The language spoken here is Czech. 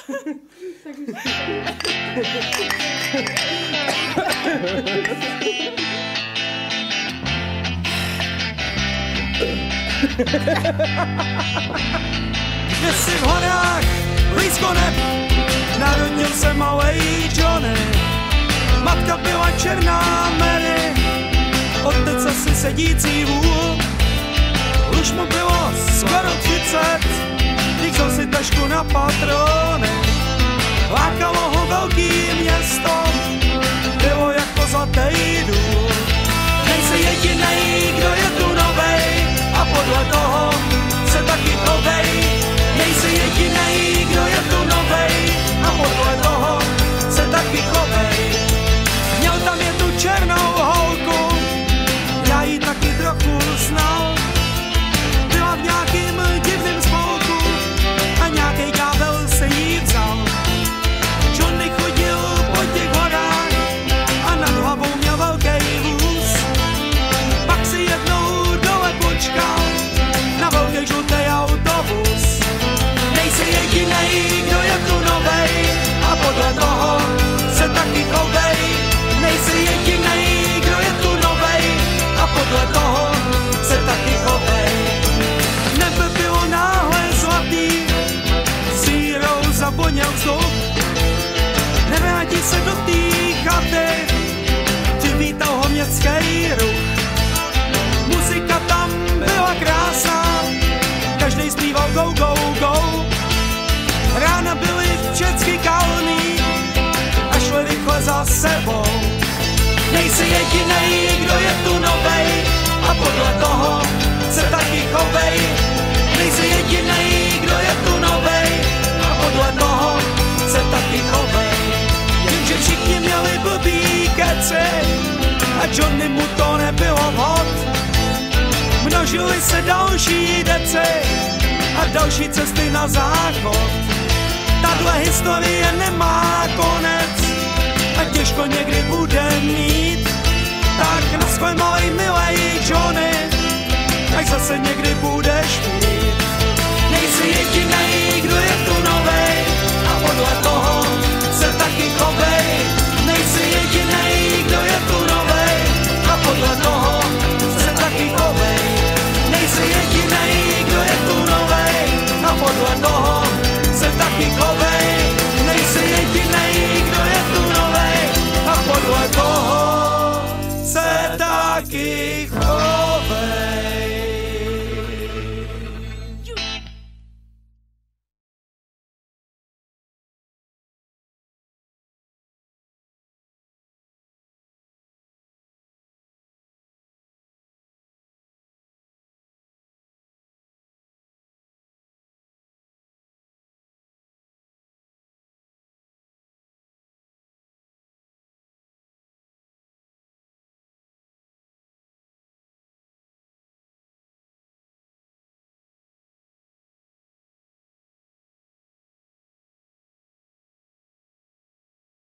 Tak už. Kde jsi v horách, blízko neb, narodil se malej Johnny. Matka byla černá Mary, otec asi sedící vůl. Už mu bylo skoro 30, líkl si tašku na patrony. Lákalo ho velký město, bylo jako zlatý důl. Nejsi jedinej, kdo je tu novej, a podle toho se taky chovej. Nejsi jedinej, kdo je tu novej, a podle toho se taky chovej. Měl tam jednu černou holku, já ji taky trochu znal. Byla v nějakým divným spolku a nějakej ďábel se jí vzal. Johnny chodil po těch horách a nad hlavou měl velký vůz. Pak si jednou dole počkal na velký žlutý autobus. Nejsi jedinej, kdo je tu novej, a podle toho se taky chovej. Nejsi jedinej, kdo je tu novej, a podle toho se taky chovej. Nebe bylo náhle zlatý, sírou zaboněl vzduch. Nevrátí se do té chaty, přivítal ho městský ruch. Muzika tam byla krásná, každej zpíval go, go, go. Rána byly všecky kalný a šli rychle za sebou. Nejsi jedinej, kdo je tu novej, a podle toho se taky chovej. Nejsi jedinej, kdo je tu novej, a podle toho se taky chovej. Jenže všichni měli blbý keci a Johnny mu to nebylo vhod. Množily se další deci a další cesty na záchod. Tahle historie nemá konec a těžko někdy bude mít. Tak na svoj malej milej Johnny, až zase někdy budeš mít. Nejsi jedinej,